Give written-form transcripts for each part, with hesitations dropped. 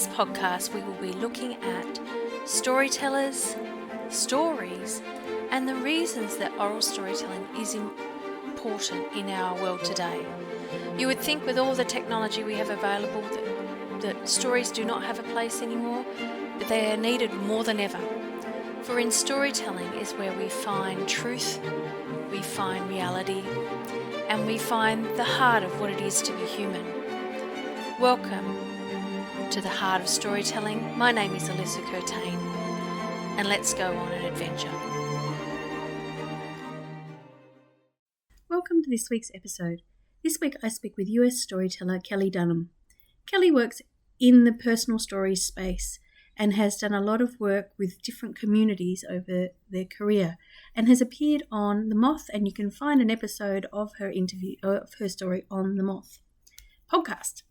this podcast, we will be looking at storytellers, stories, and the reasons that oral storytelling is important in our world today. You would think with all the technology we have available that stories do not have a place anymore, but they are needed more than ever. For in storytelling is where we find truth, we find reality, and we find the heart of what it is to be human. Welcome to the heart of storytelling. My name is Alyssa Curtain, and let's go on an adventure. Welcome to this week's episode. This week I speak with US storyteller Kelli Dunham. Kelli works in the personal stories space and has done a lot of work with different communities over their career and has appeared on The Moth, and you can find an episode of her story on The Moth podcast.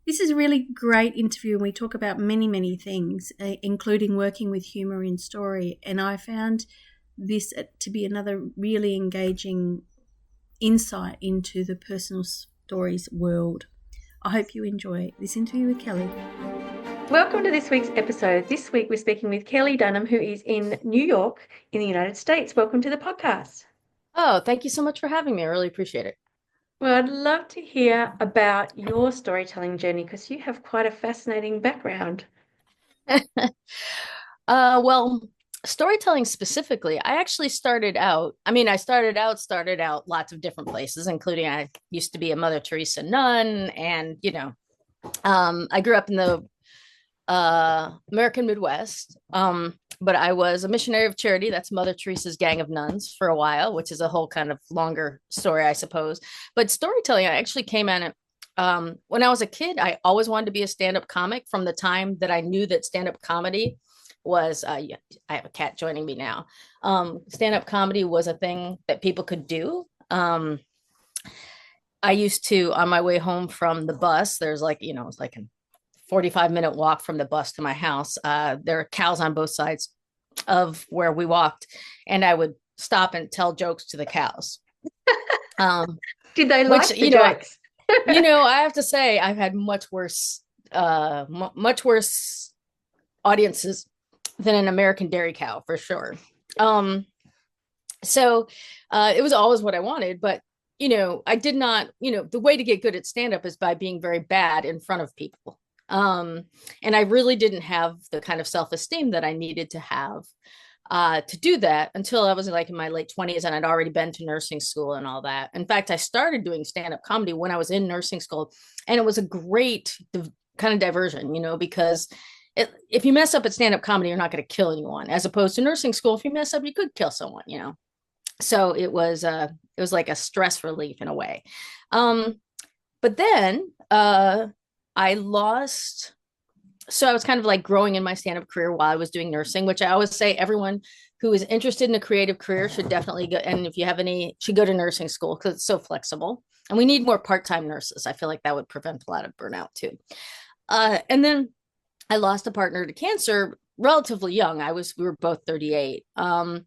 This is a really great interview and we talk about many things, including working with humour in story, and I found this to be another really engaging insight into the personal stories world. I hope you enjoy this interview with Kelli. Welcome to this week's episode. This week we're speaking with Kelli Dunham, who is in New York in the United States. Welcome to the podcast. Oh, thank you so much for having me. I really appreciate it. Well, I'd love to hear about your storytelling journey because you have quite a fascinating background. Well, storytelling specifically, I actually started out lots of different places, including I used to be a Mother Teresa nun, and I grew up in the American Midwest, but I was a missionary of charity. That's Mother Teresa's gang of nuns for a while, which is a whole kind of longer story, I suppose. But storytelling, I actually came at it when I was a kid. I always wanted to be a stand-up comic from the time that I knew that stand-up comedy was I have a cat joining me now. Stand-up comedy was a thing that people could do. I used to, on my way home from the bus, there's it's like an 45-minute walk from the bus to my house. There are cows on both sides of where we walked, and I would stop and tell jokes to the cows. Did they like the jokes? I have to say I've had much worse audiences than an American dairy cow, for sure. So it was always what I wanted, but I did not, the way to get good at stand-up is by being very bad in front of people. And I really didn't have the kind of self-esteem that I needed to have to do that until I was in my late 20s, and I'd already been to nursing school and all that. In fact, I started doing stand-up comedy when I was in nursing school, and it was a great kind of diversion, because if you mess up at stand-up comedy, you're not going to kill anyone, as opposed to nursing school. If you mess up, you could kill someone, So it was like a stress relief in a way. But then I was kind of like growing in my stand-up career while I was doing nursing, which I always say everyone who is interested in a creative career should definitely go. And if you have should go to nursing school because it's so flexible, and we need more part-time nurses. I feel like that would prevent a lot of burnout too. And then I lost a partner to cancer relatively young. We were both 38. And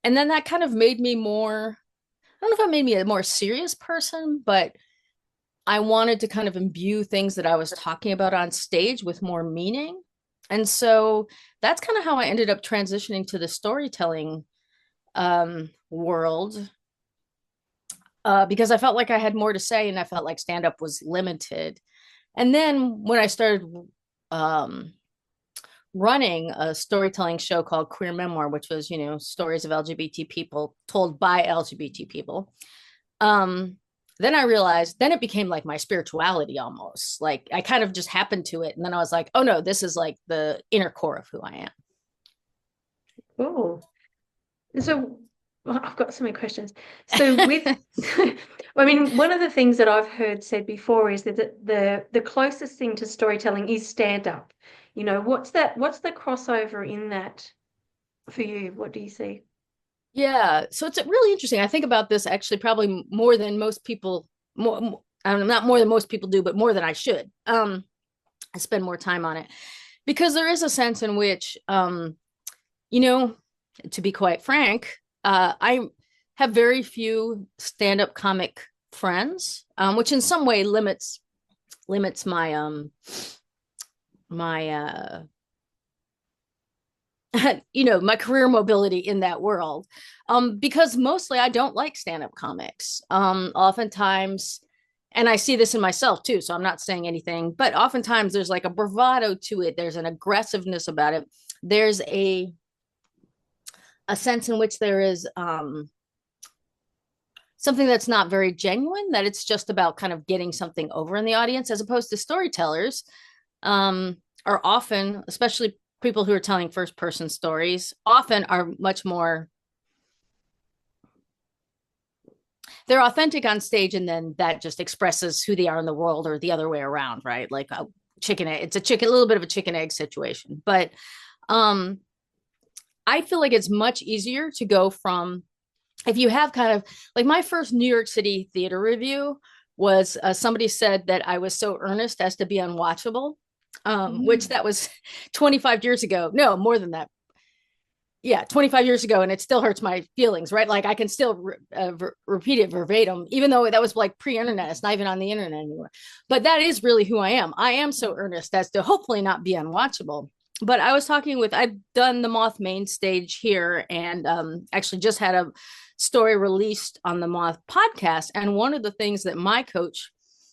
then that kind of made me more, I don't know if it made me a more serious person, but I wanted to kind of imbue things that I was talking about on stage with more meaning. And so that's kind of how I ended up transitioning to the storytelling world, because I felt like I had more to say, and I felt like stand-up was limited. And then when I started running a storytelling show called Queer Memoir, which was, stories of LGBT people told by LGBT people, then I realized, then it became like my spirituality almost. Like I kind of just happened to it. And then I was like, oh no, this is like the inner core of who I am. Cool. So I've got so many questions. So with, one of the things that I've heard said before is that the closest thing to storytelling is stand-up. What's the crossover in that for you? What do you see? Yeah, so it's really interesting. I think about this actually probably more than most people, not more than most people do, but more than I should. I spend more time on it because there is a sense in which, to be quite frank, I have very few stand-up comic friends, which in some way limits my my my career mobility in that world. Because mostly I don't like stand-up comics. Oftentimes, and I see this in myself too, so I'm not saying anything, but oftentimes there's like a bravado to it. There's an aggressiveness about it. There's a sense in which there is something that's not very genuine, that it's just about kind of getting something over in the audience, as opposed to storytellers are often, especially people who are telling first person stories, often are much more, they're authentic on stage, and then that just expresses who they are in the world, or the other way around, right? Like a chicken egg, it's a little bit of a chicken egg situation. But I feel like it's much easier to go from, if you have kind of like, my first New York City theater review was somebody said that I was so earnest as to be unwatchable, which that was 25 years ago. No, more than that. Yeah, 25 years ago. And it still hurts my feelings, right? Like I can still repeat it verbatim, even though that was like pre-internet. It's not even on the internet anymore. But that is really who I am. I am so earnest as to hopefully not be unwatchable. But I was talking with, I've done the Moth Mainstage here, and actually just had a story released on the Moth podcast. And one of the things that my coach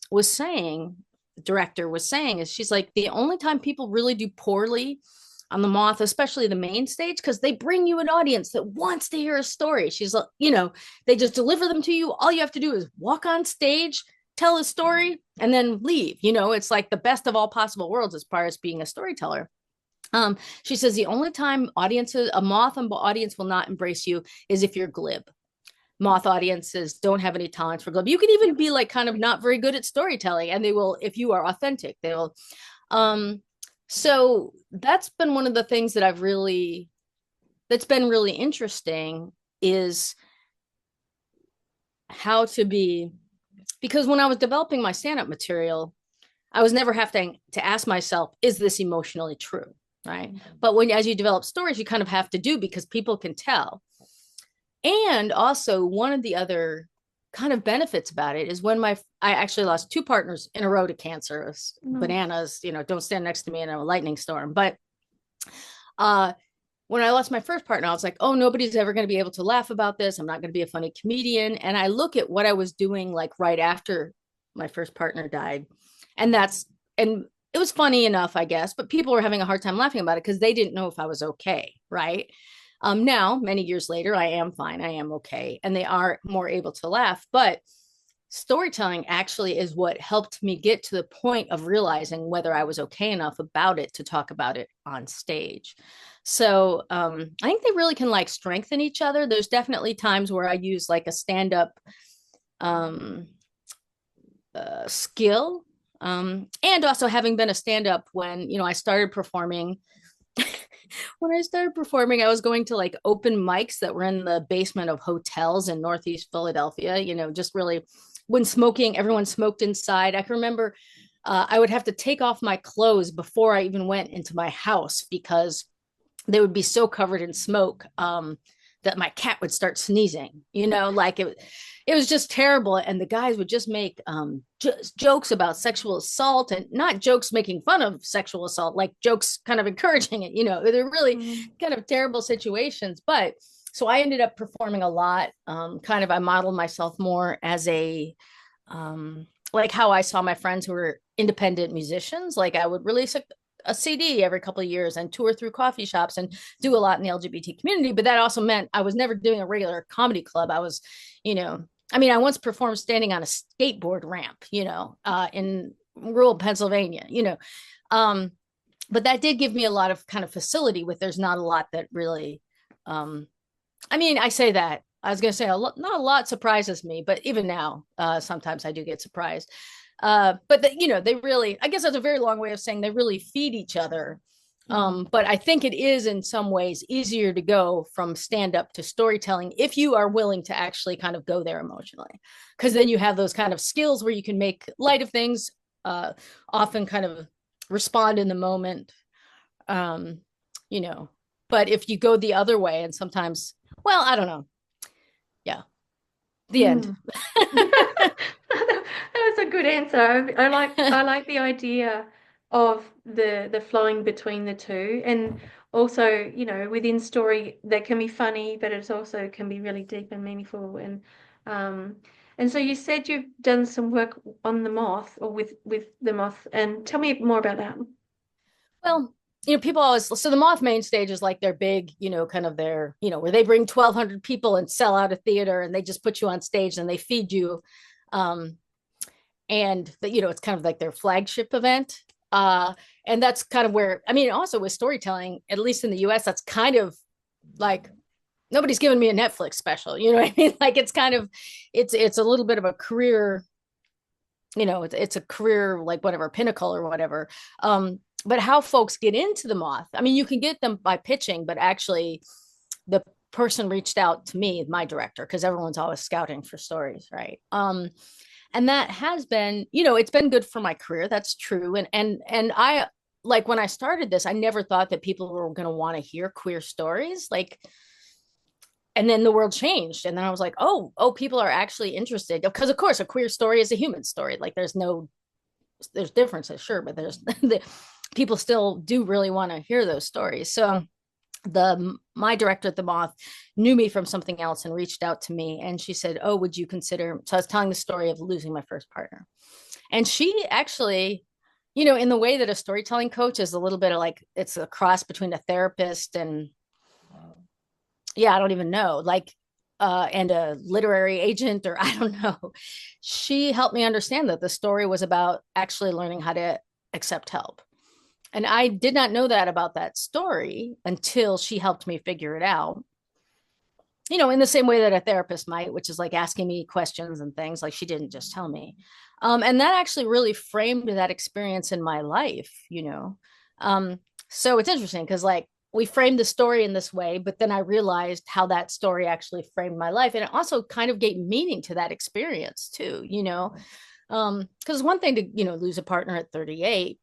was saying, director was saying, is she's like, the only time people really do poorly on the Moth, especially the main stage, because they bring you an audience that wants to hear a story. She's like, they just deliver them to you. All you have to do is walk on stage, tell a story, and then leave. It's like the best of all possible worlds as far as being a storyteller. She says the only time a Moth audience will not embrace you is if you're glib. Moth audiences don't have any tolerance for glib. You can even be like kind of not very good at storytelling, and they will, if you are authentic, they will. So that's been one of the things that that's been really interesting, is how to be, because when I was developing my stand-up material, I was never having to ask myself, is this emotionally true? Right. But as you develop stories, you kind of have to do, because people can tell. And also, one of the other kind of benefits about it is when I actually lost 2 partners in a row to cancer. It was bananas, don't stand next to me in a lightning storm. But when I lost my first partner, I was like, oh, nobody's ever going to be able to laugh about this. I'm not going to be a funny comedian. And I look at what I was doing like right after my first partner died. And it was funny enough, I guess, but people were having a hard time laughing about it because they didn't know if I was okay, right? Now, many years later, I am fine. I am okay. And they are more able to laugh. But storytelling actually is what helped me get to the point of realizing whether I was okay enough about it to talk about it on stage. So I think they really can like strengthen each other. There's definitely times where I use like a stand-up skill. And also having been a stand-up when, I started performing, I was going to like open mics that were in the basement of hotels in Northeast Philadelphia, just really when everyone smoked inside. I can remember I would have to take off my clothes before I even went into my house because they would be so covered in smoke that my cat would start sneezing, like it was just terrible. And the guys would just make just jokes about sexual assault, and not jokes making fun of sexual assault, like jokes kind of encouraging it. They're really kind of terrible situations. But so I ended up performing a lot. I modeled myself more as like how I saw my friends who were independent musicians. Like I would release a CD every couple of years and tour through coffee shops and do a lot in the LGBT community. But that also meant I was never doing a regular comedy club. I was, I once performed standing on a skateboard ramp, in rural Pennsylvania, but that did give me a lot of kind of facility with, there's not a lot that really, I say that, I was going to say not a lot surprises me, but even now, sometimes I do get surprised. But they really, I guess that's a very long way of saying they really feed each other. But I think it is in some ways easier to go from stand-up to storytelling if you are willing to actually kind of go there emotionally, because then you have those kind of skills where you can make light of things, often kind of respond in the moment, but if you go the other way, and sometimes, well, I don't know. Yeah. The end. That was a good answer. I like the idea of the flowing between the two, and also, you know, within story that can be funny, but it also can be really deep and meaningful. Um, and so you said you've done some work on the Moth, or with the Moth, and tell me more about that. Well, people always, so the Moth Mainstage is like their big, kind of their, where they bring 1,200 people and sell out a theater, and they just put you on stage and they feed you. And it's kind of like their flagship event. And that's kind of where, also with storytelling, at least in the US, that's kind of like, nobody's given me a Netflix special, you know what I mean? Like, it's kind of, it's a little bit of a career, it's a career, like whatever, pinnacle or whatever. But how folks get into the Moth, you can get them by pitching, but actually the person reached out to me, my director, because everyone's always scouting for stories, right? And that has been, it's been good for my career. That's true. And I, like, when I started this, I never thought that people were going to want to hear queer stories. Like, and then the world changed. And then I was like, oh, people are actually interested. Because of course, a queer story is a human story. Like, there's differences, sure, but there's people still do really want to hear those stories. So my director at the Moth knew me from something else and reached out to me, and she said, oh, would you consider, so I was telling the story of losing my first partner, and she actually, in the way that a storytelling coach is a little bit of like, it's a cross between a therapist and I don't even know, like and a literary agent, or I don't know, she helped me understand that the story was about actually learning how to accept help. And I did not know that about that story until she helped me figure it out. In the same way that a therapist might, which is like asking me questions and things, like she didn't just tell me. And that actually really framed that experience in my life, So it's interesting because, like, we framed the story in this way, but then I realized how that story actually framed my life. And it also kind of gave meaning to that experience too, because one thing to, lose a partner at 38.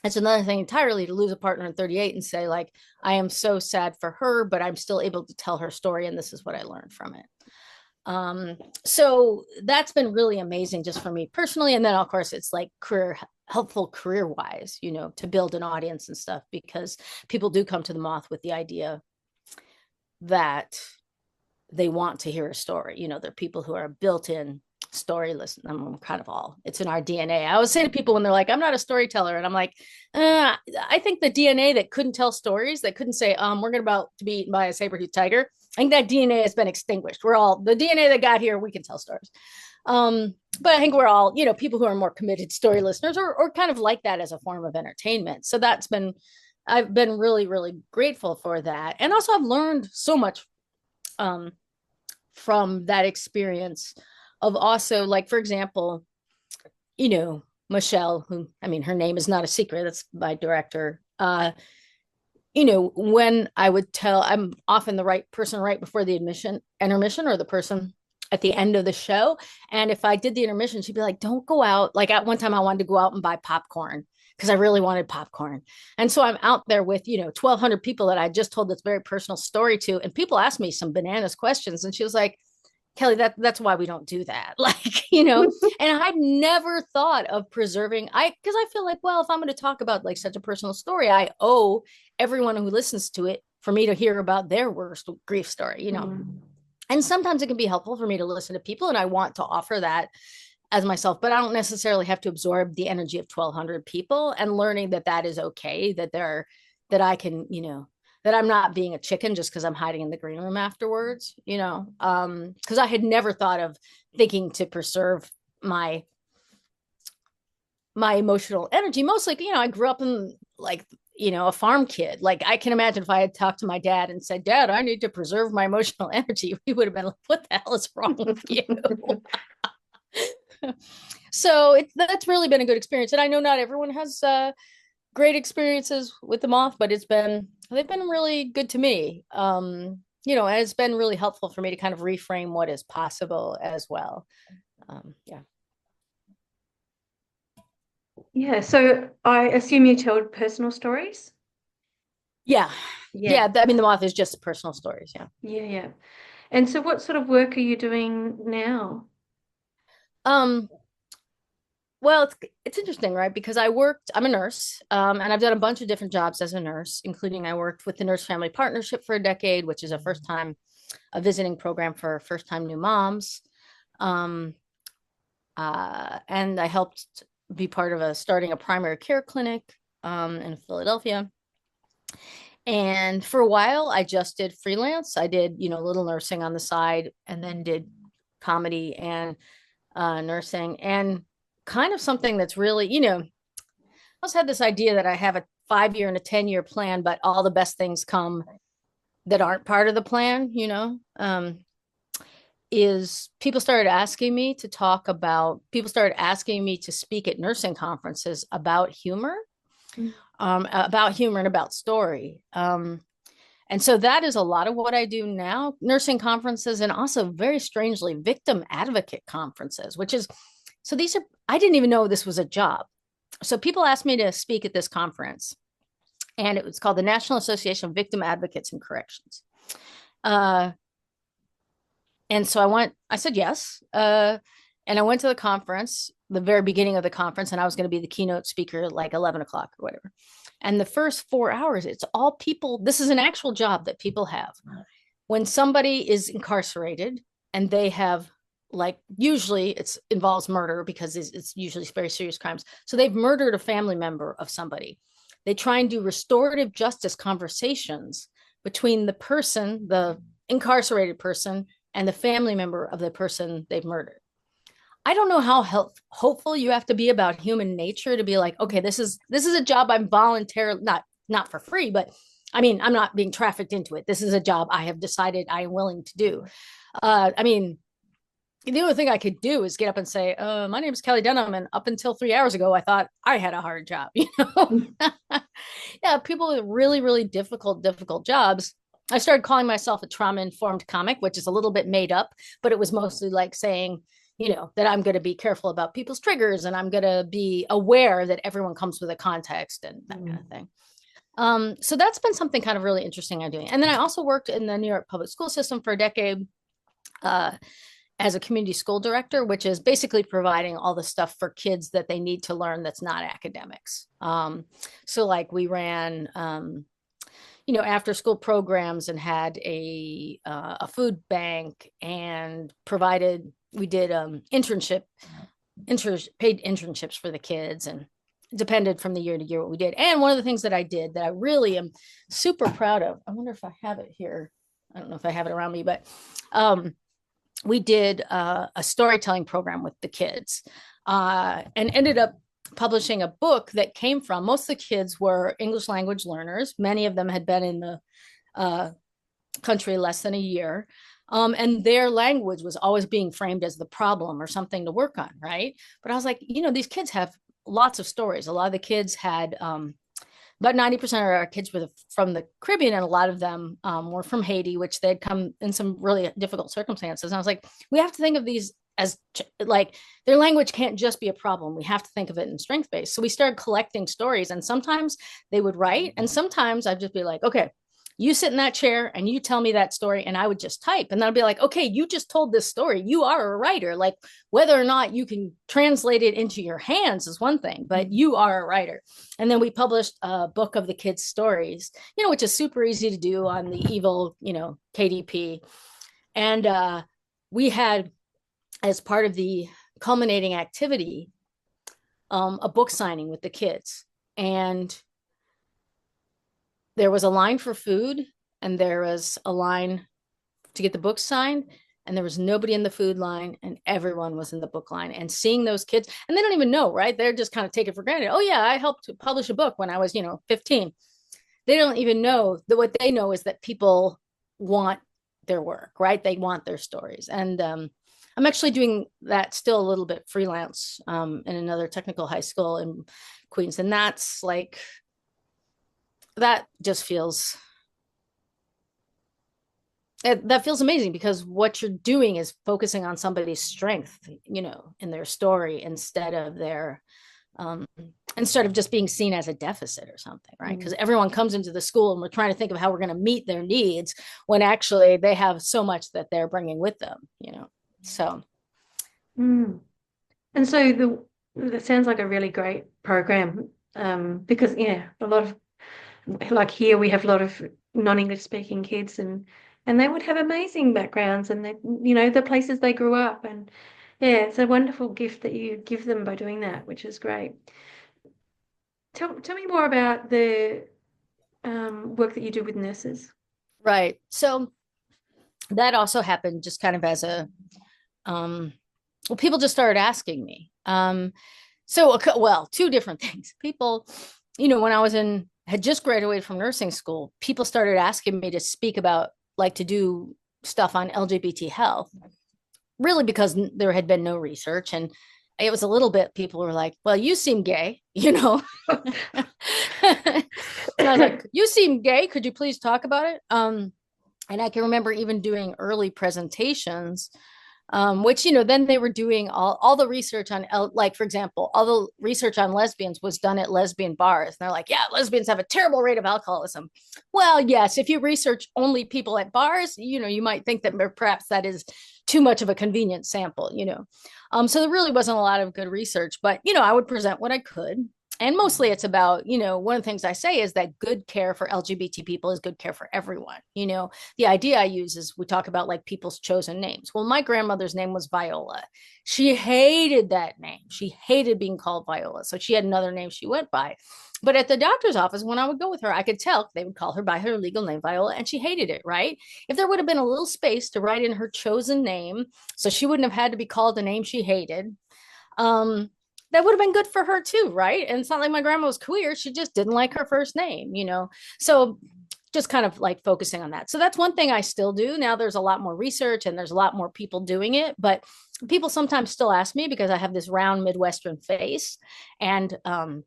It's another thing entirely to lose a partner at 38 and say, like, I am so sad for her, but I'm still able to tell her story, and this is what I learned from it. So that's been really amazing just for me personally. And then, of course, it's like helpful career-wise, to build an audience and stuff, because people do come to the Moth with the idea that they want to hear a story. They're people who are built-in story listen. I'm kind of all, it's in our DNA. I always say to people when they're like, I'm not a storyteller, and I'm like, I think the DNA that couldn't tell stories, that couldn't say, we're about to be eaten by a saber-toothed tiger, I think that DNA has been extinguished. We're all, the DNA that got here, we can tell stories. But I think we're all, people who are more committed story listeners, or kind of like that as a form of entertainment. So I've been really, really grateful for that. And also I've learned so much from that experience of also, like, for example, Michelle, who, her name is not a secret, that's my director. When I would tell, I'm often the right person right before the intermission, or the person at the end of the show. And if I did the intermission, she'd be like, don't go out. Like, at one time I wanted to go out and buy popcorn because I really wanted popcorn. And so I'm out there with, 1,200 people that I just told this very personal story to. And people ask me some bananas questions. And she was like, Kelli, that's why we don't do that. Like, and I'd never thought of preserving, because I feel like, well, if I'm going to talk about like such a personal story, I owe everyone who listens to it for me to hear about their worst grief story, And sometimes it can be helpful for me to listen to people, and I want to offer that as myself, but I don't necessarily have to absorb the energy of 1,200 people, and learning that is okay, that I can, that I'm not being a chicken just because I'm hiding in the green room afterwards, because I had never thought of thinking to preserve my emotional energy. Mostly, I grew up in, like, a farm kid. Like, I can imagine if I had talked to my dad and said, Dad, I need to preserve my emotional energy, he would have been like, what the hell is wrong with you? So that's really been a good experience. And I know not everyone has great experiences with the Moth, but they've been really good to me. And it's been really helpful for me to kind of reframe what is possible as well. Yeah. So I assume you told personal stories? Yeah. The Moth is just personal stories. Yeah. Yeah. And so what sort of work are you doing now? Well, it's interesting, right? Because I'm a nurse, and I've done a bunch of different jobs as a nurse, including I worked with the Nurse Family Partnership for a decade, which is a visiting program for first time new moms. Um, and I helped be part of starting a primary care clinic in Philadelphia. And for a while, I just did freelance. I did, a little nursing on the side, and then did comedy and nursing, and kind of something that's really, I also had this idea that I have a 5-year and a 10-year plan, but all the best things come that aren't part of the plan, is people started asking me to speak at nursing conferences about humor, and about story. And so that is a lot of what I do now, nursing conferences, and also very strangely, victim advocate conferences, I didn't even know this was a job. So people asked me to speak at this conference, and it was called the National Association of Victim Advocates in Corrections. And so I said yes. And I went to the conference, the very beginning of the conference, and I was going to be the keynote speaker at like 11 o'clock or whatever. And the first 4 hours, it's all people. This is an actual job that people have. When somebody is incarcerated and they have, like, usually it involves murder, because it's usually very serious crimes. So they've murdered a family member of somebody. They try and do restorative justice conversations between the incarcerated person, and the family member of the person they've murdered. I don't know how hopeful you have to be about human nature to be like, okay, this is a job I'm voluntarily, not for free, but I mean, I'm not being trafficked into it. This is a job I have decided I am willing to do. I mean, the only thing I could do is get up and say, my name is Kelli Dunham, and up until 3 hours ago, I thought I had a hard job, Yeah, people with really, really difficult jobs. I started calling myself a trauma-informed comic, which is a little bit made up, but it was mostly like saying, that I'm going to be careful about people's triggers, and I'm going to be aware that everyone comes with a context and that kind of thing. So that's been something kind of really interesting I'm doing. And then I also worked in the New York public school system for a decade as a community school director, which is basically providing all the stuff for kids that they need to learn that's not academics. So like we ran after school programs, and had a food bank, and we did paid internships for the kids, and depended from the year to year what we did. And one of the things that I did that I really am super proud of, I wonder if I have it here. I don't know if I have it around me, but we did a storytelling program with the kids, and ended up publishing a book that came from, most of the kids were English language learners. Many of them had been in the country less than a year. And their language was always being framed as the problem or something to work on, right? But I was like, these kids have lots of stories. A lot of the kids had, about 90% of our kids were from the Caribbean, and a lot of them were from Haiti, which they'd come in some really difficult circumstances. And I was like, we have to think of these as like, their language can't just be a problem. We have to think of it in strength based. So we started collecting stories, and sometimes they would write, and sometimes I'd just be like, okay, you sit in that chair and you tell me that story, and I would just type, and then I'd be like, okay, you just told this story. You are a writer. Like, whether or not you can translate it into your hands is one thing, but you are a writer. And then we published a book of the kids' stories, which is super easy to do on the evil, KDP. And we had, as part of the culminating activity, a book signing with the kids. And there was a line for food, and there was a line to get the book signed, and there was nobody in the food line, and everyone was in the book line. And seeing those kids, and they don't even know, right? They're just kind of take it for granted. Oh yeah, I helped publish a book when I was, 15. They don't even know that. What they know is that people want their work, right? They want their stories. And I'm actually doing that still a little bit freelance in another technical high school in Queens. And that's like, that just feels, that feels amazing, because what you're doing is focusing on somebody's strength, in their story, instead of just being seen as a deficit or something, right? Because everyone comes into the school and we're trying to think of how we're going to meet their needs, when actually they have so much that they're bringing with them, so. And so That sounds like a really great program. Because yeah, a lot of, like here we have a lot of non-English speaking kids, and they would have amazing backgrounds, and they, the places they grew up, and yeah, it's a wonderful gift that you give them by doing that, which is great. Tell me more about the work that you do with nurses. Right. So that also happened just kind of as a, well, people just started asking me. Well, two different things. People, when I had just graduated from nursing school, people started asking me to speak about, like, to do stuff on LGBT health, really because there had been no research. And it was a little bit, people were like, well, you seem gay, And I was like, you seem gay. Could you please talk about it? And I can remember even doing early presentations, which, then they were doing all the research on, like, for example, all the research on lesbians was done at lesbian bars. And they're like, yeah, lesbians have a terrible rate of alcoholism. Well, yes, if you research only people at bars, you might think that perhaps that is too much of a convenient sample, So there really wasn't a lot of good research, but, I would present what I could. And mostly it's about, one of the things I say is that good care for LGBT people is good care for everyone. The idea I use is we talk about, like, people's chosen names. Well, my grandmother's name was Viola. She hated that name. She hated being called Viola. So she had another name she went by. But at the doctor's office, when I would go with her, I could tell they would call her by her legal name, Viola, and she hated it, right? If there would have been a little space to write in her chosen name, so she wouldn't have had to be called the name she hated, that would have been good for her too, right? And it's not like my grandma was queer. She just didn't like her first name, So just kind of like focusing on that. So that's one thing I still do. Now there's a lot more research and there's a lot more people doing it, but people sometimes still ask me because I have this round Midwestern face. And I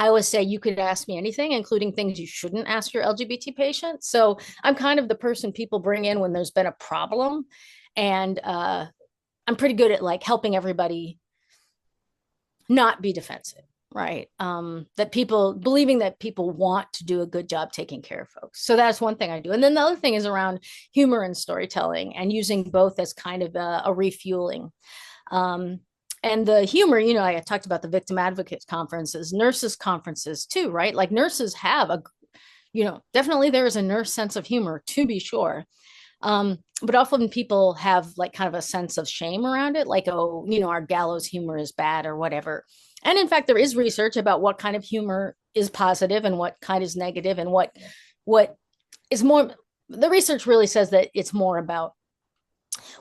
always say you could ask me anything, including things you shouldn't ask your LGBT patient. So I'm kind of the person people bring in when there's been a problem. And I'm pretty good at, like, helping everybody not be defensive, right? That people believing that people want to do a good job taking care of folks. So that's one thing I do. And then the other thing is around humor and storytelling and using both as kind of a refueling. And the humor, I talked about the victim advocates conferences, nurses conferences too, right? Like, nurses have definitely there is a nurse sense of humor, to be sure. But often people have, like, kind of a sense of shame around it, like, oh, our gallows humor is bad or whatever. And in fact, there is research about what kind of humor is positive and what kind is negative, and what is more. The research really says that it's more about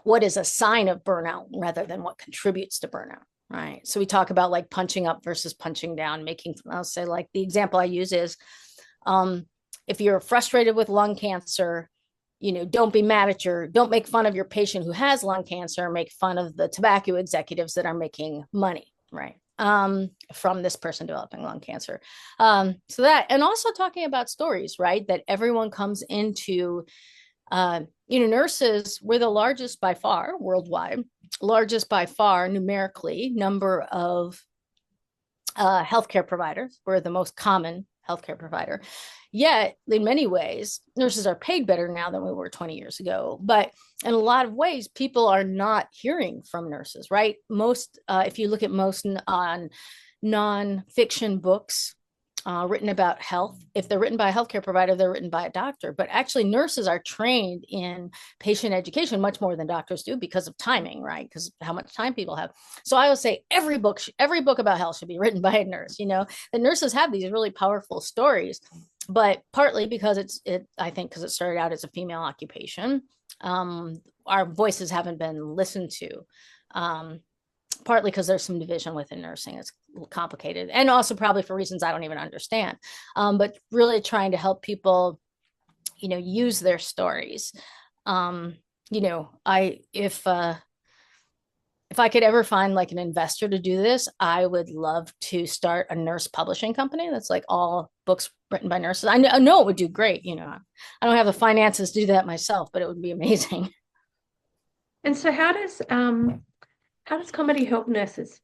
what is a sign of burnout rather than what contributes to burnout, right? So we talk about, like, punching up versus punching down, I'll say, like, the example I use is, if you're frustrated with lung cancer, don't make fun of your patient who has lung cancer, make fun of the tobacco executives that are making money, right? From this person developing lung cancer. So that, and also talking about stories, right? That everyone comes into, nurses, we're the largest by far worldwide, largest by far numerically number of healthcare providers. We're the most common healthcare provider. Yet, in many ways, nurses are paid better now than we were 20 years ago. But in a lot of ways, people are not hearing from nurses, right? If you look at most nonfiction books written about health, if they're written by a healthcare provider, they're written by a doctor. But actually, nurses are trained in patient education much more than doctors do because of timing, right? Because how much time people have. So I would say every book about health should be written by a nurse. The nurses have these really powerful stories, but partly because I think because it started out as a female occupation, our voices haven't been listened to. Partly because there's some division within nursing. It's complicated. And also probably for reasons I don't even understand. But really trying to help people, use their stories. If I could ever find, like, an investor to do this, I would love to start a nurse publishing company that's, like, all books written by nurses. I know it would do great. I don't have the finances to do that myself, but it would be amazing. And so how does comedy help nurses?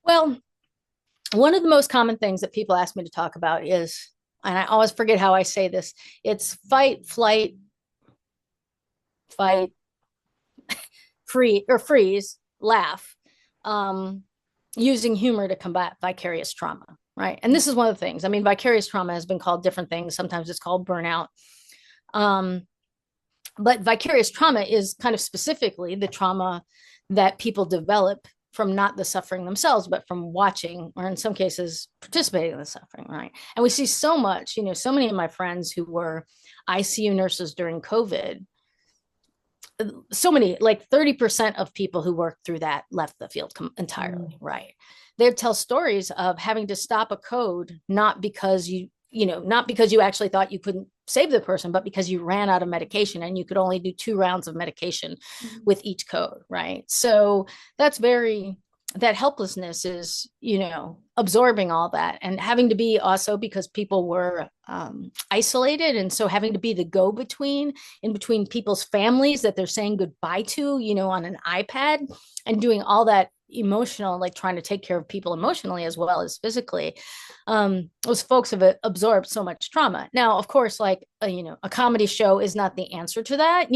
Well, one of the most common things that people ask me to talk about is, and I always forget how I say this, it's fight, flight, freeze, laugh. using humor to combat vicarious trauma, right? And this is one of the things. I mean, vicarious trauma has been called different things. Sometimes it's called burnout. But vicarious trauma is kind of specifically the trauma that people develop from not the suffering themselves, but from watching, or in some cases, participating in the suffering, right? And we see so much, so many of my friends who were ICU nurses during COVID, so many, like 30% of people who worked through that left the field entirely, right? They'd tell stories of having to stop a code, not because not because you actually thought you couldn't save the person, but because you ran out of medication and you could only do 2 rounds of medication with each code, right? So that helplessness is, absorbing all that and having to be also because people were isolated. And so having to be the go-between in between people's families that they're saying goodbye to, on an iPad, and doing all that emotional, like trying to take care of people emotionally as well as physically. Those folks have absorbed so much trauma. Now, of course, like, a comedy show is not the answer to that.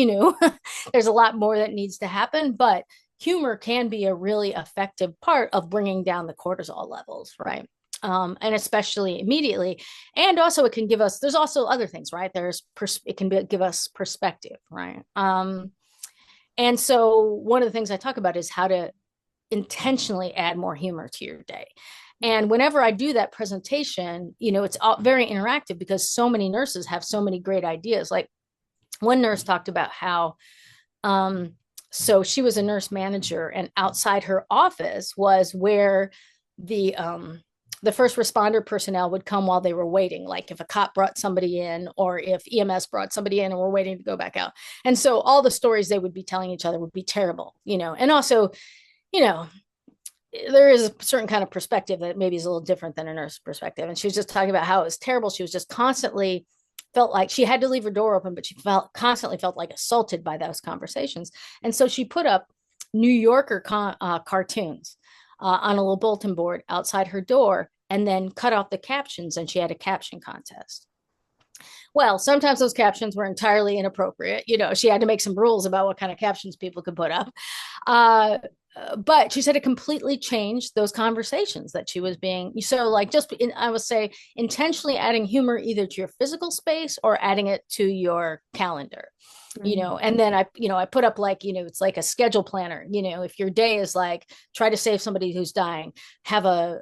There's a lot more that needs to happen, but humor can be a really effective part of bringing down the cortisol levels, right? And especially immediately. And also it can give us, there's also other things, right? Give us perspective, right? And so one of the things I talk about is how to intentionally add more humor to your day. And whenever I do that presentation, it's all very interactive because so many nurses have so many great ideas. Like one nurse talked about how, so she was a nurse manager, and outside her office was where the first responder personnel would come while they were waiting. Like if a cop brought somebody in, or if EMS brought somebody in and we're waiting to go back out. And so all the stories they would be telling each other would be terrible, and also, there is a certain kind of perspective that maybe is a little different than a nurse perspective. And she was just talking about how it was terrible. She was just constantly felt like she had to leave her door open, but she constantly felt like assaulted by those conversations. And so she put up New Yorker cartoons on a little bulletin board outside her door, and then cut off the captions, and she had a caption contest. Well, sometimes those captions were entirely inappropriate. She had to make some rules about what kind of captions people could put up. But she said it completely changed those conversations that she was being. So like I would say intentionally adding humor either to your physical space or adding it to your calendar. And then I put up like, it's like a schedule planner. If your day is like, try to save somebody who's dying, have a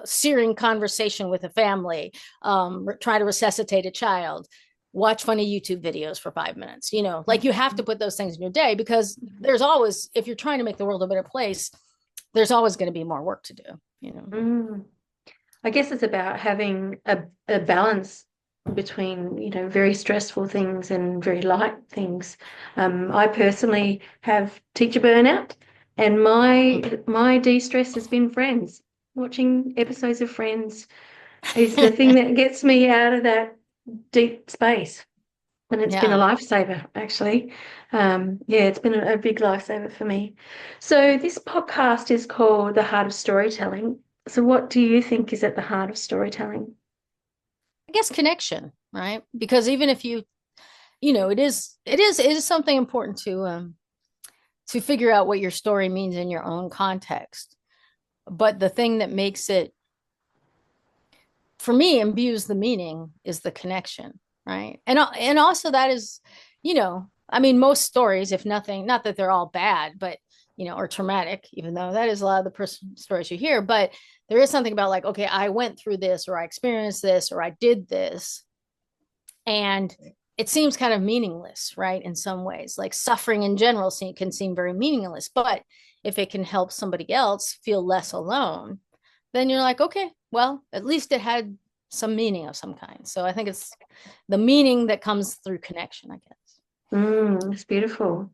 searing conversation with a family, try to resuscitate a child, watch funny YouTube videos for 5 minutes, like you have to put those things in your day, because there's always, if you're trying to make the world a better place, there's always going to be more work to do, I guess it's about having a balance between, very stressful things and very light things. I personally have teacher burnout, and my de-stress has been Friends. Watching episodes of Friends is the thing that gets me out of that deep space, and it's been a lifesaver, actually. It's been a big lifesaver for me. So this podcast is called The Heart of Storytelling. So what do you think is at the heart of storytelling? I guess connection, right? Because even if it is something important to figure out what your story means in your own context. But the thing that makes it, for me, imbues the meaning is the connection, right? And also that is, most stories, if nothing, not that they're all bad, but or traumatic, even though that is a lot of the stories you hear, but there is something about like, okay, I went through this, or I experienced this, or I did this, and it seems kind of meaningless, right? In some ways, like suffering in general can seem very meaningless, but if it can help somebody else feel less alone, then you're like, okay, well, at least it had some meaning of some kind. So I think it's the meaning that comes through connection, I guess. It's beautiful.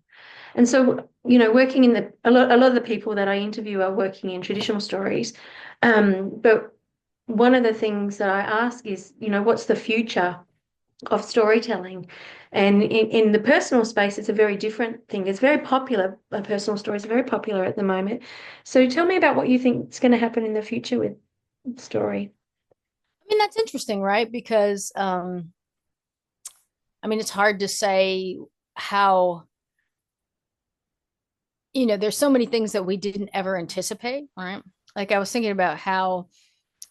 And so, working in a lot of the people that I interview are working in traditional stories. But one of the things that I ask is, what's the future of storytelling? And in the personal space, it's a very different thing. It's very popular. Personal stories are very popular at the moment. So tell me about what you think is going to happen in the future with story. That's interesting, right? Because, it's hard to say how there's so many things that we didn't ever anticipate, right? Like I was thinking about how,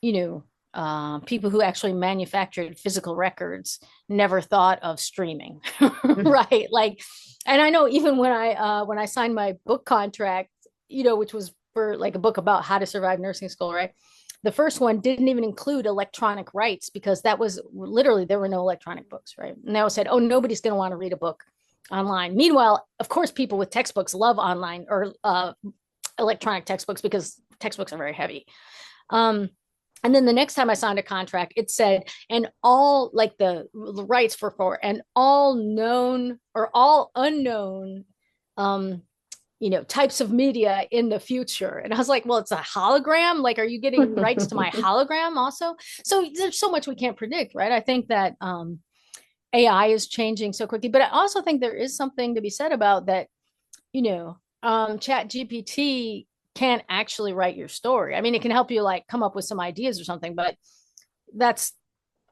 people who actually manufactured physical records never thought of streaming, right? Like, and I know even when I signed my book contract, which was for like a book about how to survive nursing school, right? The first one didn't even include electronic rights because that was literally, there were no electronic books, right? And they all said, oh, nobody's going to want to read a book online. Meanwhile, of course, people with textbooks love online or electronic textbooks because textbooks are very heavy. And then the next time I signed a contract, it said, and all like the rights for and all known or all unknown, types of media in the future. And I was like, well, it's a hologram. Like, are you getting rights to my hologram also? So there's so much we can't predict, right? I think that AI is changing so quickly, but I also think there is something to be said about that, Chat GPT can't actually write your story. I mean, it can help you like come up with some ideas or something, but I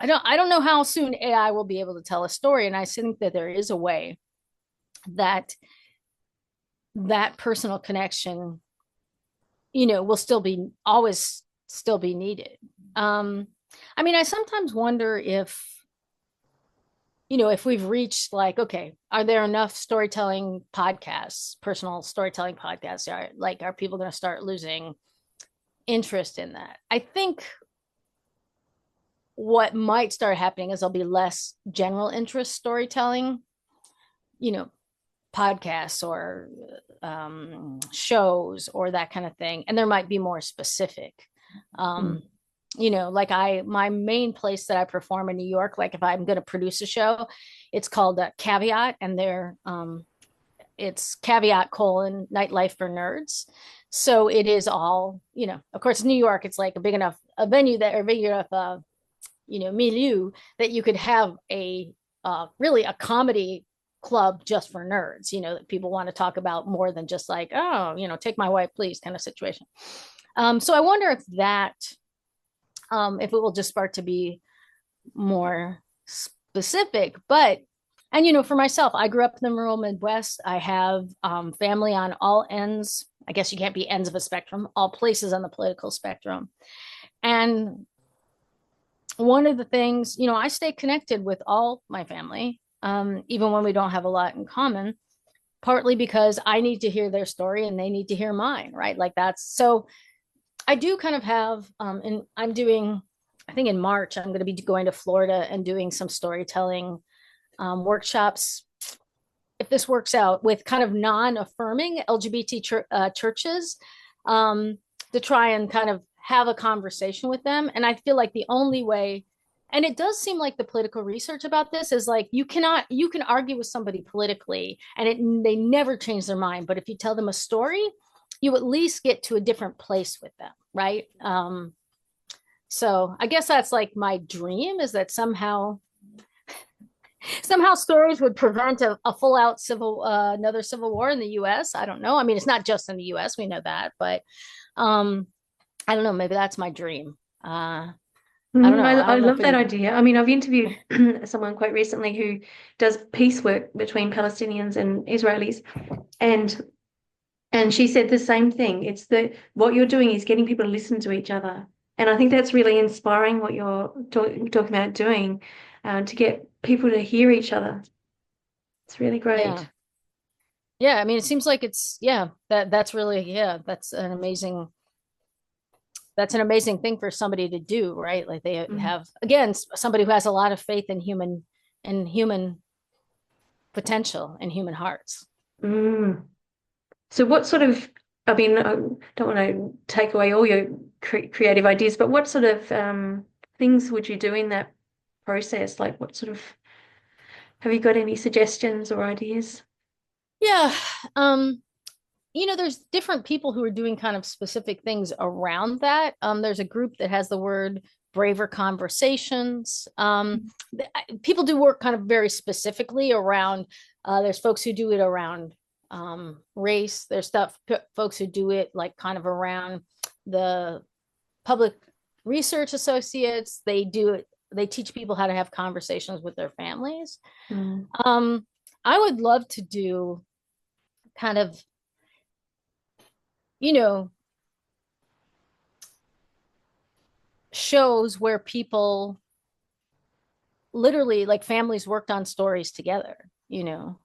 don't know how soon AI will be able to tell a story. And I think that there is a way that personal connection, will always still be needed. I mean, I sometimes wonder if we've reached like, okay, are there enough storytelling podcasts, personal storytelling podcasts? Are people going to start losing interest in that? I think what might start happening is there'll be less general interest storytelling, podcasts or shows or that kind of thing. And there might be more specific. Like my main place that I perform in New York, like if I'm going to produce a show, it's called Caveat, and it's Caveat : Nightlife for Nerds. So it is all, of course, New York, it's like a big enough a venue that, or big enough, milieu that you could have really a comedy club just for nerds, that people want to talk about more than just like, oh, take my wife, please kind of situation. So I wonder if it will just start to be more specific. And for myself, I grew up in the rural Midwest. I have family on all ends. I guess you can't be ends of a spectrum, all places on the political spectrum. And one of the things, I stay connected with all my family, even when we don't have a lot in common, partly because I need to hear their story and they need to hear mine, right? Like so I do kind of have, and I'm doing, I think in March, I'm going to be going to Florida and doing some storytelling workshops, if this works out, with kind of non-affirming LGBT churches to try and kind of have a conversation with them. And I feel like the only way, and it does seem like the political research about this is like, you can argue with somebody politically and they never change their mind. But if you tell them a story, you at least get to a different place with them, right? So I guess that's like my dream, is that somehow stories would prevent a full out another civil war in the US. I don't know. I mean, it's not just in the US, we know that, but I don't know, maybe that's my dream. I don't know. I love that idea. I mean, I've interviewed someone quite recently who does peace work between Palestinians and Israelis, and she said the same thing. It's what you're doing is getting people to listen to each other. And I think that's really inspiring what you're talking about doing, to get people to hear each other. It's really great. Yeah. I mean, it seems like that's really, that's an amazing thing for somebody to do, right? Like they have, again, somebody who has a lot of faith in human potential and human hearts. So what sort of, I mean, I don't want to take away all your creative ideas, but what sort of things would you do in that process? Like what sort of, have you got any suggestions or ideas? Yeah. There's different people who are doing kind of specific things around that. There's a group that has the word braver conversations. People do work kind of very specifically around, there's folks who do it around race. There's folks who do it like kind of around the public research associates. They teach people how to have conversations with their families. I would love to do kind of you know, shows where people literally, like, families worked on stories together, you know.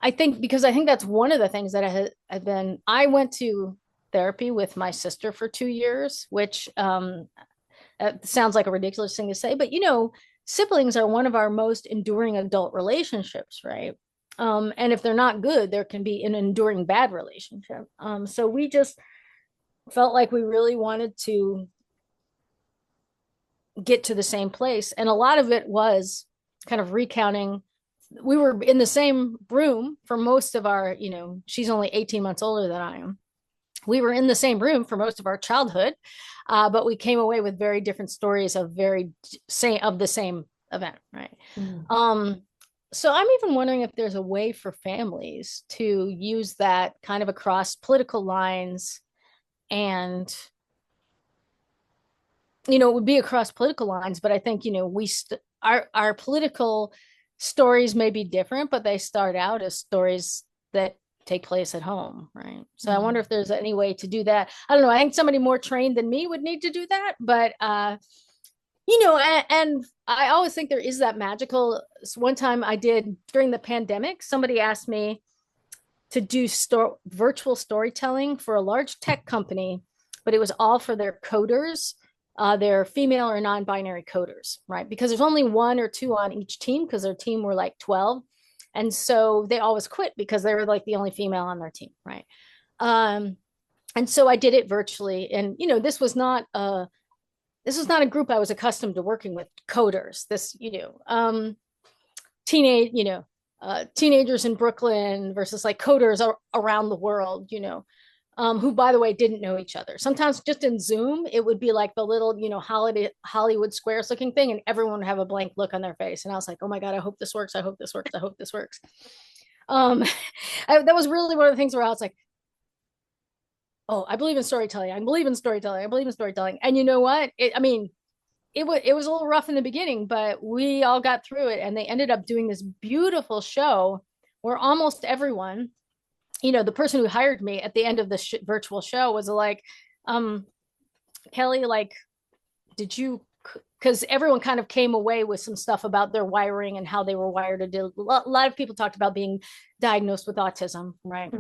I think that's one of the things that I went to therapy with my sister for 2 years, which sounds like a ridiculous thing to say, but you know, siblings are one of our most enduring adult relationships, right? And if they're not good, there can be an enduring bad relationship. So we just felt like we really wanted to get to the same place. And a lot of it was kind of recounting. We were in the same room for most of our, you know, she's only 18 months older than I am. We were in the same room for most of our childhood, but we came away with very different stories of the same event, right? So I'm even wondering if there's a way for families to use that kind of across political lines, and you know, it would be across political lines, but I think, you know, our political stories may be different, but they start out as stories that take place at home, right? So I wonder if there's any way to do that. I don't know. I think somebody more trained than me would need to do that, but you know, and I always think there is that magical. One time I did during the pandemic, somebody asked me to do virtual storytelling for a large tech company, but it was all for their coders. They're female or non-binary coders, right? Because there's only 1 or 2 on each team, because their team were like 12. And so they always quit because they were like the only female on their team, right? And so I did it virtually. And, you know, this was not a group I was accustomed to working with, coders. This, you know, teenagers in Brooklyn versus like coders around the world, you know. Who, by the way, didn't know each other. Sometimes just in Zoom, it would be like the little, you know, Hollywood Squares looking thing, and everyone would have a blank look on their face. And I was like, oh my God, I hope this works. I hope this works. I hope this works. That was really one of the things where I was like, oh, I believe in storytelling. I believe in storytelling. I believe in storytelling. And you know what? It was a little rough in the beginning, but we all got through it. And they ended up doing this beautiful show where almost everyone, you know, the person who hired me at the end of the virtual show was like, Kelli, like, did you, because everyone kind of came away with some stuff about their wiring and how they were wired to do. A lot of people talked about being diagnosed with autism, right?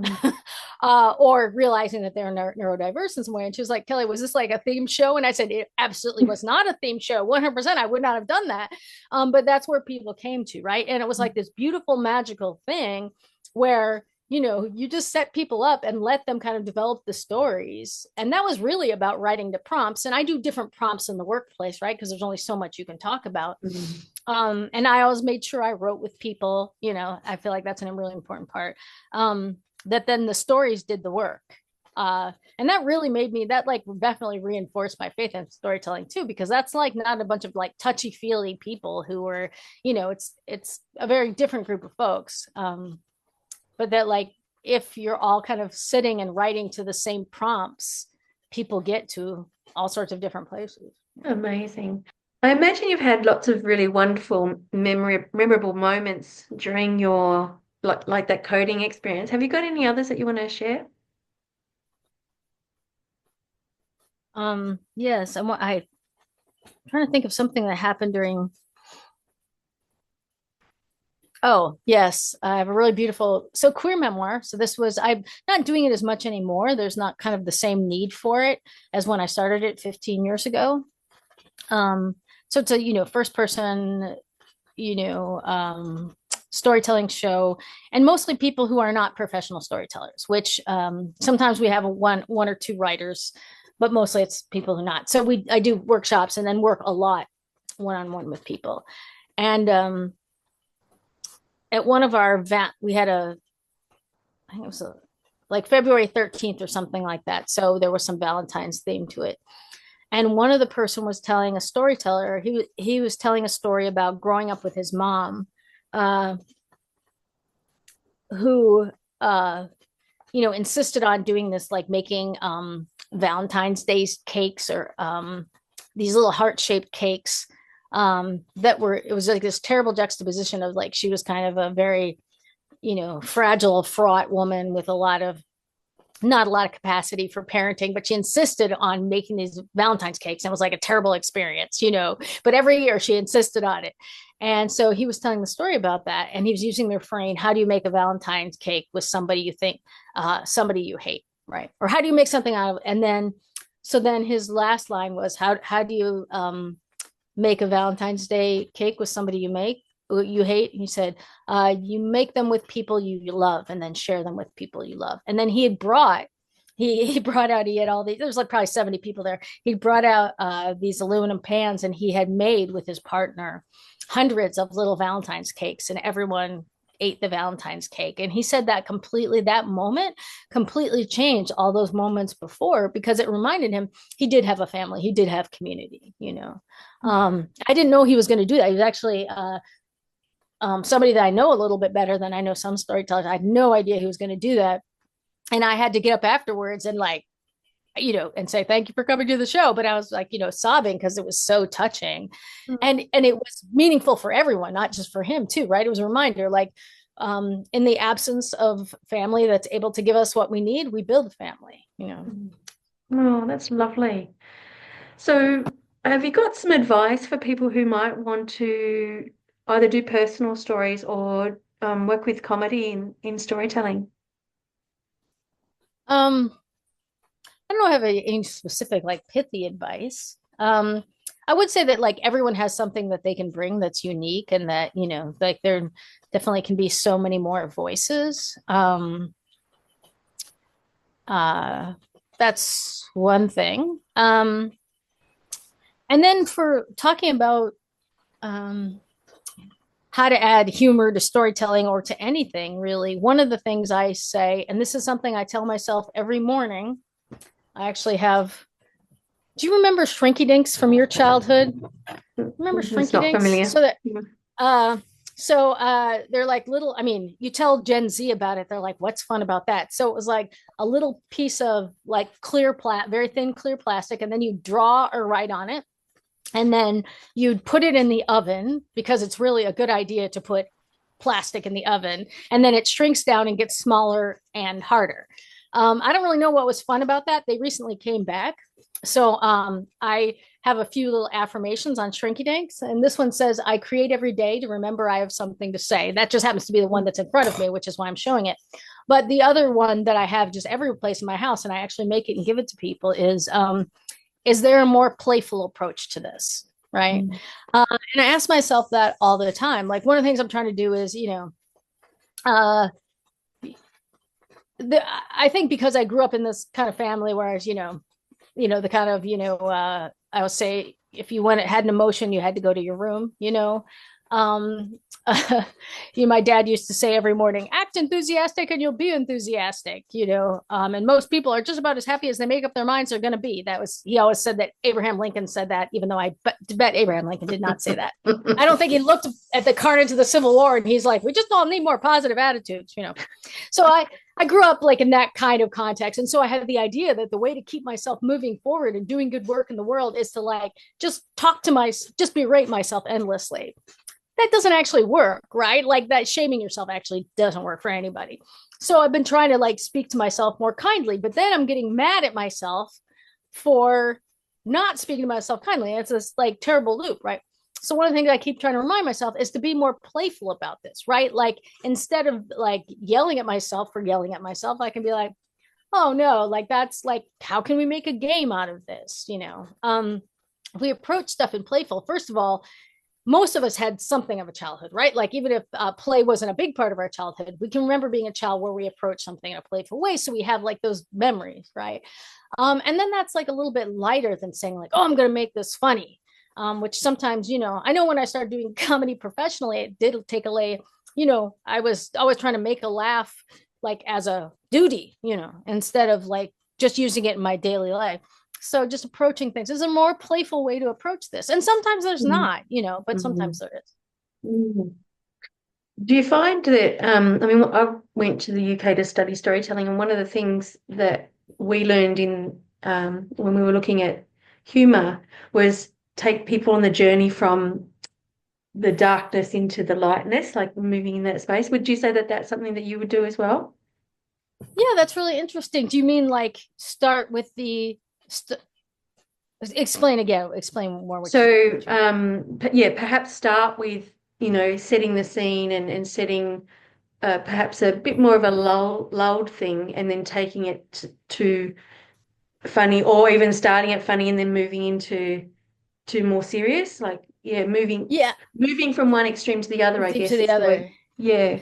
Or realizing that they're neurodiverse in some way. And she was like, Kelli, was this like a theme show? And I said, it absolutely was not a theme show. 100%. I would not have done that. But that's where people came to, right? And it was like this beautiful, magical thing where, you know, you just set people up and let them kind of develop the stories. And that was really about writing the prompts. And I do different prompts in the workplace, right? Because there's only so much you can talk about. And I always made sure I wrote with people, you know, I feel like that's a really important part, that then the stories did the work. And that really made me, that like definitely reinforced my faith in storytelling too, because that's like not a bunch of like touchy feely people who were, you know, it's a very different group of folks. But that like, if you're all kind of sitting and writing to the same prompts, people get to all sorts of different places. Amazing. I imagine you've had lots of really wonderful, memorable moments during your, like that coding experience. Have you got any others that you want to share? Yes, I'm trying to think of something that happened during. Oh, yes. I have a really beautiful, queer memoir. So I'm not doing it as much anymore. There's not kind of the same need for it as when I started it 15 years ago. So it's a, you know, first person, you know, storytelling show, and mostly people who are not professional storytellers, which sometimes we have one or two writers, but mostly it's people who are not. So I do workshops and then work a lot one-on-one with people. And at one of our we had I think it was like February 13th or something like that. So there was some Valentine's theme to it. And one of the person was telling a storyteller, he was telling a story about growing up with his mom, who, you know, insisted on doing this, like making Valentine's Day cakes, or these little heart-shaped cakes. It was like this terrible juxtaposition of like, she was kind of a very, you know, fragile, fraught woman with a lot of not a lot of capacity for parenting, but she insisted on making these Valentine's cakes. And it was like a terrible experience, but every year she insisted on it. And so he was telling the story about that. And he was using the refrain, how do you make a Valentine's cake with somebody you think, somebody you hate, right? Or how do you make something out of it? And then his last line was, how do you make a Valentine's Day cake with somebody you hate? And he said, you make them with people you love and then share them with people you love. And then he had brought out, he had all these, there was like probably 70 people there. He brought out these aluminum pans, and he had made with his partner hundreds of little Valentine's cakes, and everyone ate the Valentine's cake. And he said that moment completely changed all those moments before, because it reminded him he did have a family, he did have community. I didn't know he was going to do that. He was actually somebody that I know a little bit better than I know some storytellers. I had no idea he was going to do that. And I had to get up afterwards and and say, thank you for coming to the show. But I was sobbing because it was so touching. Mm-hmm. And it was meaningful for everyone, not just for him too, right? It was a reminder, in the absence of family that's able to give us what we need, we build a family, Oh, that's lovely. So have you got some advice for people who might want to either do personal stories or work with comedy in storytelling? I don't have any specific pithy advice. I would say that everyone has something that they can bring that's unique, and that there definitely can be so many more voices. That's one thing. And then for talking about how to add humor to storytelling or to anything, really, one of the things I say, and this is something I tell myself every morning, I actually have. Do you remember Shrinky Dinks from your childhood? Remember Shrinky Dinks? Not familiar. So they're like little. I mean, you tell Gen Z about it, they're like, "What's fun about that?" So it was like a little piece of very thin clear plastic, and then you draw or write on it, and then you'd put it in the oven, because it's really a good idea to put plastic in the oven, and then it shrinks down and gets smaller and harder. I don't really know what was fun about that. They recently came back. So I have a few little affirmations on Shrinky Dinks. And this one says, I create every day to remember I have something to say. That just happens to be the one that's in front of me, which is why I'm showing it. But the other one that I have just every place in my house, and I actually make it and give it to people, is there a more playful approach to this? Right. Mm-hmm. And I ask myself that all the time. One of the things I'm trying to do is, I think because I grew up in this kind of family where I was, the kind of, I would say, if you had an emotion, you had to go to your room, my dad used to say every morning, act enthusiastic and you'll be enthusiastic, and most people are just about as happy as they make up their minds they're going to be. He always said that. Abraham Lincoln said that, even though I bet Abraham Lincoln did not say that. I don't think he looked at the carnage of the Civil War and he's like, we just all need more positive attitudes, So I grew up in that kind of context. And so I had the idea that the way to keep myself moving forward and doing good work in the world is to just berate myself endlessly. That doesn't actually work, right? That shaming yourself actually doesn't work for anybody. So I've been trying to speak to myself more kindly, but then I'm getting mad at myself for not speaking to myself kindly. It's this terrible loop, right? So one of the things I keep trying to remind myself is to be more playful about this, right? Instead of yelling at myself for yelling at myself, I can be like, oh no, that's how can we make a game out of this? If we approach stuff in playful, first of all, most of us had something of a childhood, right? Even if play wasn't a big part of our childhood, we can remember being a child where we approach something in a playful way. So we have those memories, right? And then that's a little bit lighter than saying oh, I'm going to make this funny. Which sometimes, I know when I started doing comedy professionally, it did take away, I was always trying to make a laugh, as a duty, instead of just using it in my daily life. So just approaching things is a more playful way to approach this. And sometimes there's not, but sometimes there is. Mm-hmm. Do you find that, I went to the UK to study storytelling, and one of the things that we learned when we were looking at humor was take people on the journey from the darkness into the lightness, moving in that space. Would you say that that's something that you would do as well? Yeah, that's really interesting. Do you mean like start with the explain again, explain more what So, yeah, perhaps start with, setting the scene and setting perhaps a bit more of a lulled thing, and then taking it to funny, or even starting at funny and then moving into to more serious. Like, yeah, yeah, moving from one extreme to the other, I to guess the is the way. other. Yeah.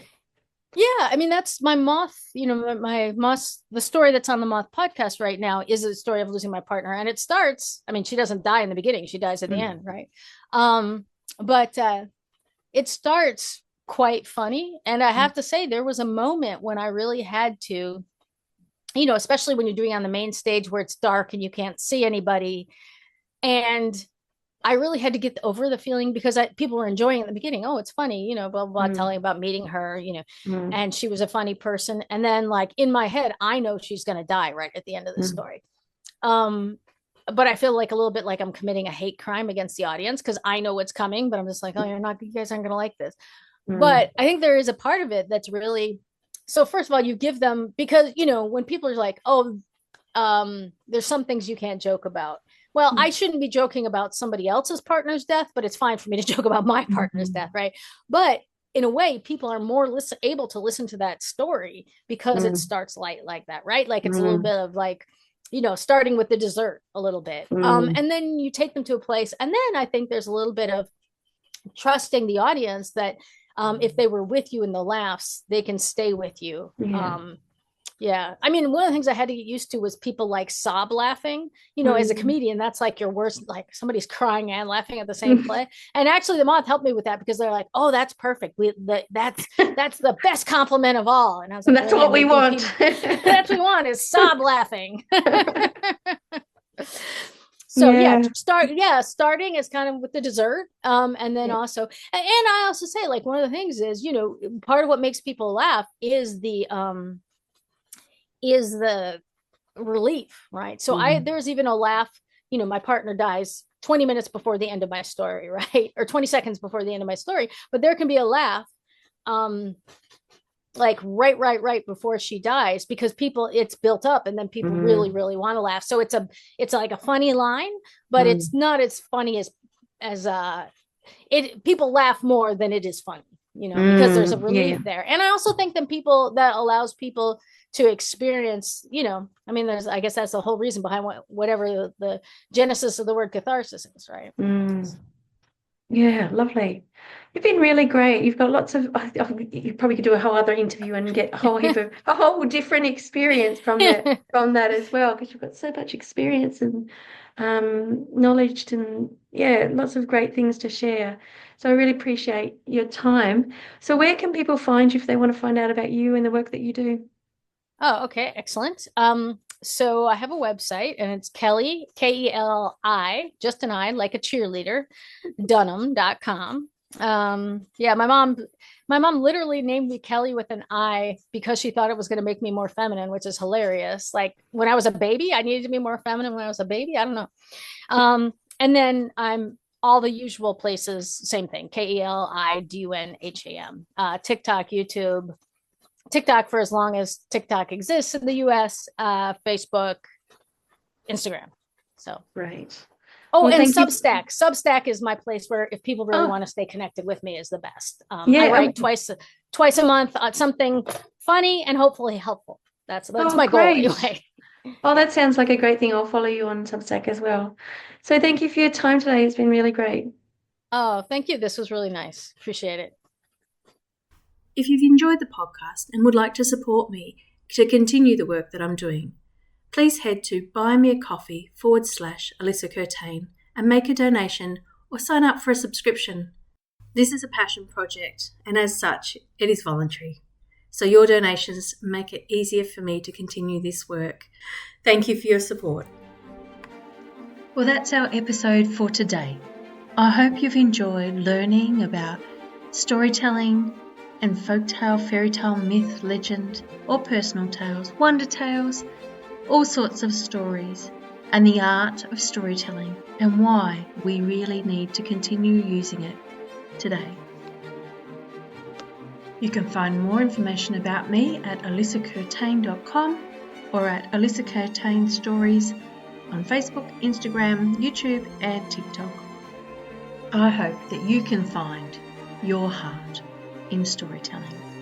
Yeah, I mean that's my Moth, my Moth, the story that's on the Moth podcast right now is a story of losing my partner. And it starts, I mean, she doesn't die in the beginning, she dies at the end, right? But it starts quite funny. And I have to say, there was a moment when I really had to, especially when you're doing on the main stage where it's dark and you can't see anybody. And I really had to get over the feeling because people were enjoying it in the beginning. Oh, it's funny, blah, blah, blah, telling about meeting her, and she was a funny person. And then, like, in my head, I know she's going to die right at the end of the story. But I feel like a little bit like I'm committing a hate crime against the audience because I know what's coming, but I'm just like, oh, you guys aren't going to like this. But I think there is a part of it that's really, so first of all, you give them, because, when people are like, oh, there's some things you can't joke about. Well, I shouldn't be joking about somebody else's partner's death, but it's fine for me to joke about my partner's death, right? But in a way, people are more able to listen to that story because it starts light like that, right? Like it's a little bit of like, starting with the dessert a little bit. And then you take them to a place. And then I think there's a little bit of trusting the audience that if they were with you in the laughs, they can stay with you. Yeah. I mean, one of the things I had to get used to was people like sob laughing. As a comedian, that's like your worst, like somebody's crying and laughing at the same play. And actually the Moth helped me with that because they're like, oh, that's perfect. That's the best compliment of all. And I was like, that's what we want. That's what we want is sob laughing. So starting is kind of with the dessert. And then also, and I also say, like, one of the things is, part of what makes people laugh is the relief, right? So there's even a laugh, my partner dies 20 minutes before the end of my story, right? Or 20 seconds before the end of my story, but there can be a laugh like right before she dies, because it's built up and then people really want to laugh. So it's like a funny line, but it's not as funny as people laugh more than it is funny, because there's a relief there. And I also think that allows people to experience, I mean, I guess that's the whole reason behind whatever the genesis of the word catharsis is, right? Yeah, lovely. You've been really great. You've got lots of, you probably could do a whole other interview and get a whole different experience from that as well, because you've got so much experience and knowledge and lots of great things to share. So I really appreciate your time. So where can people find you if they want to find out about you and the work that you do? Oh, okay. Excellent. So I have a website and it's Kelli, Kelli, just an I, like a cheerleader, Dunham.com. My mom literally named me Kelli with an I because she thought it was going to make me more feminine, which is hilarious. Like when I was a baby, I needed to be more feminine when I was a baby. I don't know. And then I'm all the usual places, same thing, KELIDUNHAM, TikTok, YouTube, TikTok for as long as TikTok exists in the US, Facebook, Instagram. So right. Oh, well, and Substack. Substack is my place where if people really want to stay connected with me is the best. I write twice a month on something funny and hopefully helpful. That's my goal anyway. Oh, that sounds like a great thing. I'll follow you on Substack as well. So thank you for your time today. It's been really great. Oh, thank you. This was really nice. Appreciate it. If you've enjoyed the podcast and would like to support me to continue the work that I'm doing, please head to buymeacoffee.com/Alyssa Curtain and make a donation or sign up for a subscription. This is a passion project, and as such, it is voluntary. So your donations make it easier for me to continue this work. Thank you for your support. Well, that's our episode for today. I hope you've enjoyed learning about storytelling and folktale, fairytale, myth, legend, or personal tales, wonder tales, all sorts of stories, and the art of storytelling and why we really need to continue using it today. You can find more information about me at alyssacurtain.com or at Alyssa Curtain Stories on Facebook, Instagram, YouTube and TikTok. I hope that you can find your heart in storytelling.